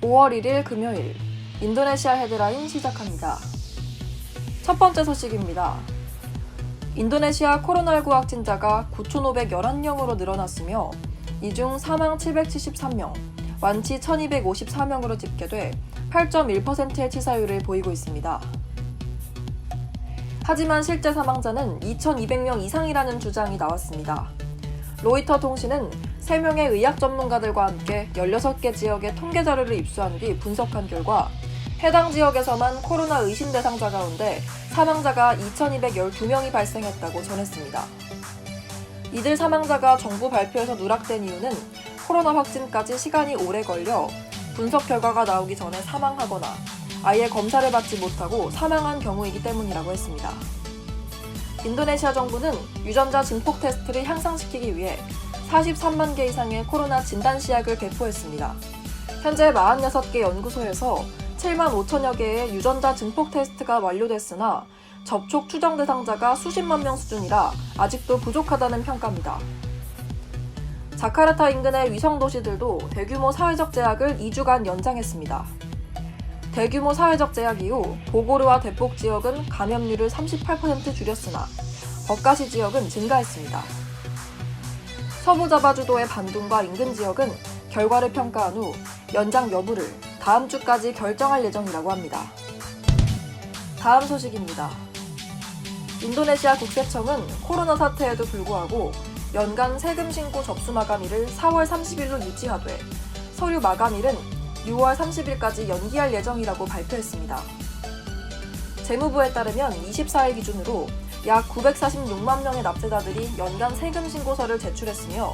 5월 1일 금요일 인도네시아 헤드라인 시작합니다. 첫 번째 소식입니다. 인도네시아 코로나19 확진자가 9,511명으로 늘어났으며 이 중 사망 773명, 완치 1,254명으로 집계돼 8.1%의 치사율을 보이고 있습니다. 하지만 실제 사망자는 2,200명 이상이라는 주장이 나왔습니다. 로이터 통신은 3명의 의학 전문가들과 함께 16개 지역의 통계 자료를 입수한 뒤 분석한 결과 해당 지역에서만 코로나 의심 대상자 가운데 사망자가 2,212명이 발생했다고 전했습니다. 이들 사망자가 정부 발표에서 누락된 이유는 코로나 확진까지 시간이 오래 걸려 분석 결과가 나오기 전에 사망하거나 아예 검사를 받지 못하고 사망한 경우이기 때문이라고 했습니다. 인도네시아 정부는 유전자 증폭 테스트를 향상시키기 위해 43만 개 이상의 코로나 진단 시약을 배포했습니다. 현재 46개 연구소에서 7만 5천여 개의 유전자 증폭 테스트가 완료됐으나 접촉 추정 대상자가 수십만 명 수준이라 아직도 부족하다는 평가입니다. 자카르타 인근의 위성 도시들도 대규모 사회적 제약을 2주간 연장했습니다. 대규모 사회적 제약 이후 보고르와 데폭 지역은 감염률을 38% 줄였으나 버카시 지역은 증가했습니다. 서부 자바주도의 반둥과 인근 지역은 결과를 평가한 후 연장 여부를 다음 주까지 결정할 예정이라고 합니다. 다음 소식입니다. 인도네시아 국세청은 코로나 사태에도 불구하고 연간 세금 신고 접수 마감일을 4월 30일로 유지하되 서류 마감일은 6월 30일까지 연기할 예정이라고 발표했습니다. 재무부에 따르면 24일 기준으로 약 946만 명의 납세자들이 연간 세금 신고서를 제출했으며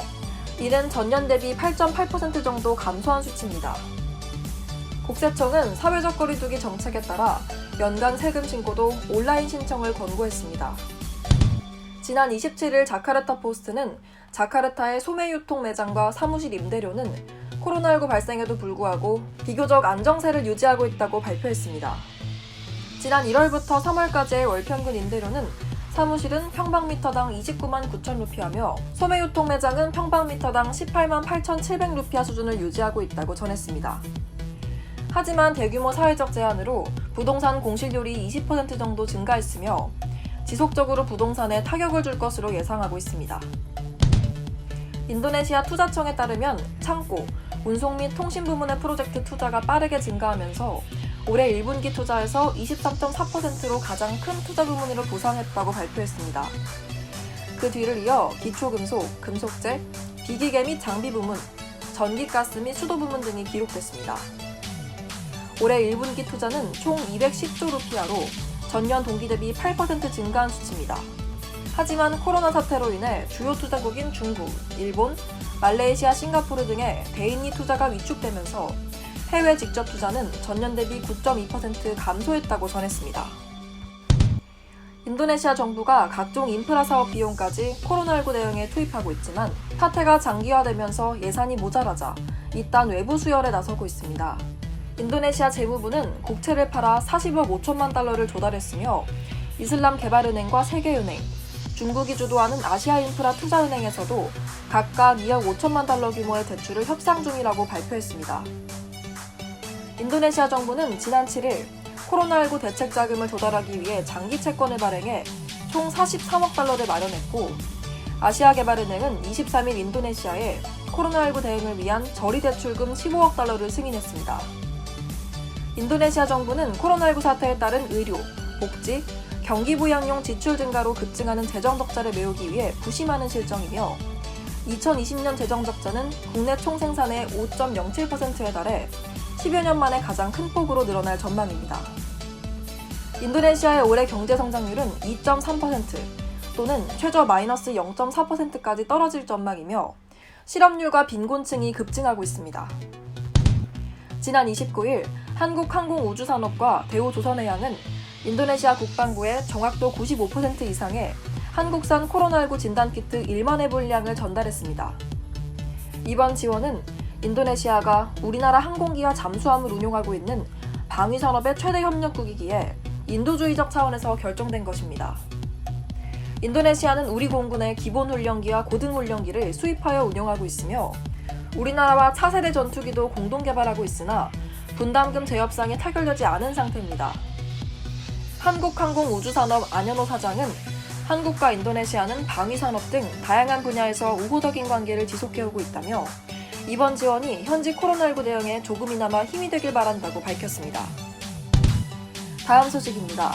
이는 전년 대비 8.8% 정도 감소한 수치입니다. 국세청은 사회적 거리두기 정책에 따라 연간 세금 신고도 온라인 신청을 권고했습니다. 지난 27일 자카르타 포스트는 자카르타의 소매 유통 매장과 사무실 임대료는 코로나19 발생에도 불구하고 비교적 안정세를 유지하고 있다고 발표했습니다. 지난 1월부터 3월까지의 월 평균 임대료는 사무실은 평방미터당 29만 9천 루피하며 소매 유통 매장은 평방미터당 18만 8,700 루피아 수준을 유지하고 있다고 전했습니다. 하지만 대규모 사회적 제한으로 부동산 공실률이 20% 정도 증가했으며 지속적으로 부동산에 타격을 줄 것으로 예상하고 있습니다. 인도네시아 투자청에 따르면 창고, 운송 및 통신 부문의 프로젝트 투자가 빠르게 증가하면서 올해 1분기 투자에서 23.4%로 가장 큰 투자 부문으로 부상했다고 발표했습니다. 그 뒤를 이어 기초금속, 금속재, 비기계 및 장비 부문, 전기가스 및 수도 부문 등이 기록됐습니다. 올해 1분기 투자는 총 210조 루피아로 전년 동기 대비 8% 증가한 수치입니다. 하지만 코로나 사태로 인해 주요 투자국인 중국, 일본, 말레이시아, 싱가포르 등의 대인이 투자가 위축되면서 해외 직접 투자는 전년 대비 9.2% 감소했다고 전했습니다. 인도네시아 정부가 각종 인프라 사업 비용까지 코로나19 대응에 투입하고 있지만 사태가 장기화되면서 예산이 모자라자 이딴 외부 수혈에 나서고 있습니다. 인도네시아 재무부는 국채를 팔아 40억 5천만 달러를 조달했으며 이슬람 개발은행과 세계은행, 중국이 주도하는 아시아인프라 투자은행에서도 각각 2억 5천만 달러 규모의 대출을 협상 중이라고 발표했습니다. 인도네시아 정부는 지난 7일 코로나19 대책 자금을 조달하기 위해 장기 채권을 발행해 총 43억 달러를 마련했고 아시아개발은행은 23일 인도네시아에 코로나19 대응을 위한 저리대출금 15억 달러를 승인했습니다. 인도네시아 정부는 코로나19 사태에 따른 의료, 복지, 경기부양용 지출 증가로 급증하는 재정 적자를 메우기 위해 부심하는 실정이며 2020년 재정 적자는 국내 총생산의 5.07%에 달해 10여 년 만에 가장 큰 폭으로 늘어날 전망입니다. 인도네시아의 올해 경제 성장률은 2.3% 또는 최저 마이너스 0.4%까지 떨어질 전망이며 실업률과 빈곤층이 급증하고 있습니다. 지난 29일 한국항공우주산업과 대우조선해양은 인도네시아 국방부에 정확도 95% 이상의 한국산 코로나19 진단키트 1만 회 분량을 전달했습니다. 이번 지원은 인도네시아가 우리나라 항공기와 잠수함을 운용하고 있는 방위산업의 최대 협력국이기에 인도주의적 차원에서 결정된 것입니다. 인도네시아는 우리 공군의 기본훈련기와 고등훈련기를 수입하여 운용하고 있으며 우리나라와 차세대 전투기도 공동 개발하고 있으나 분담금 재협상이 타결되지 않은 상태입니다. 한국항공우주산업 안현호 사장은 한국과 인도네시아는 방위산업 등 다양한 분야에서 우호적인 관계를 지속해오고 있다며 이번 지원이 현지 코로나19 대응에 조금이나마 힘이 되길 바란다고 밝혔습니다. 다음 소식입니다.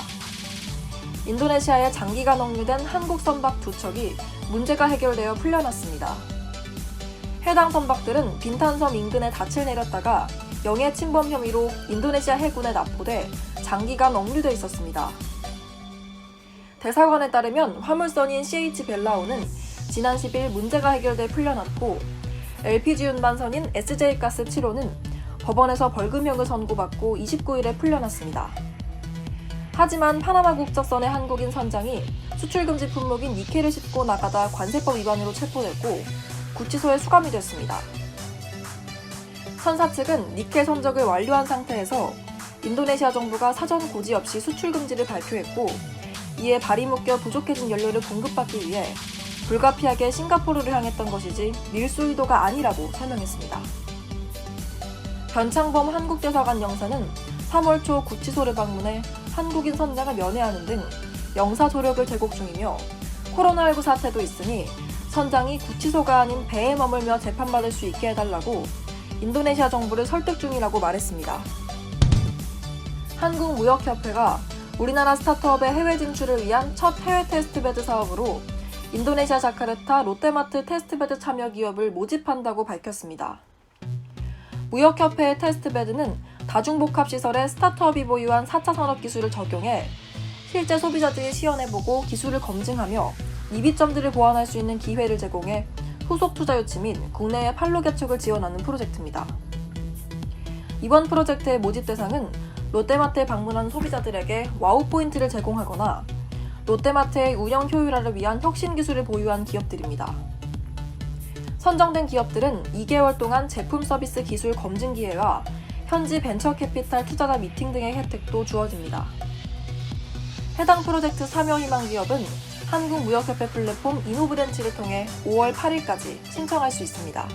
인도네시아에 장기간 억류된 한국 선박 2척이 문제가 해결되어 풀려났습니다. 해당 선박들은 빈탄섬 인근에 닻을 내렸다가 영해 침범 혐의로 인도네시아 해군에 납포돼 장기간 억류돼 있었습니다. 대사관에 따르면 화물선인 CH 벨라오는 지난 10일 문제가 해결돼 풀려났고 LPG 운반선인 SJ가스 7호는 법원에서 벌금형을 선고받고 29일에 풀려났습니다. 하지만 파나마 국적선의 한국인 선장이 수출금지 품목인 니켈을 싣고 나가다 관세법 위반으로 체포됐고 구치소에 수감이 됐습니다. 선사 측은 니켈 선적을 완료한 상태에서 인도네시아 정부가 사전 고지 없이 수출금지를 발표했고 이에 발이 묶여 부족해진 연료를 공급받기 위해 불가피하게 싱가포르를 향했던 것이지 밀수 의도가 아니라고 설명했습니다. 변창범 한국대사관 영사는 3월 초 구치소를 방문해 한국인 선장을 면회하는 등 영사 조력을 제공 중이며 코로나19 사태도 있으니 선장이 구치소가 아닌 배에 머물며 재판받을 수 있게 해달라고 인도네시아 정부를 설득 중이라고 말했습니다. 한국무역협회가 우리나라 스타트업의 해외 진출을 위한 첫 해외 테스트베드 사업으로 인도네시아 자카르타 롯데마트 테스트베드 참여 기업을 모집한다고 밝혔습니다. 무역협회의 테스트베드는 다중복합시설에 스타트업이 보유한 4차 산업기술을 적용해 실제 소비자들이 시연해보고 기술을 검증하며 이비점들을 보완할 수 있는 기회를 제공해 후속 투자 유치 및 국내의 판로 개척을 지원하는 프로젝트입니다. 이번 프로젝트의 모집 대상은 롯데마트에 방문한 소비자들에게 와우 포인트를 제공하거나 롯데마트의 운영 효율화를 위한 혁신 기술을 보유한 기업들입니다. 선정된 기업들은 2개월 동안 제품 서비스 기술 검증 기회와 현지 벤처 캐피탈 투자자 미팅 등의 혜택도 주어집니다. 해당 프로젝트 참여 희망 기업은 한국무역협회 플랫폼 이노브랜치를 통해 5월 8일까지 신청할 수 있습니다.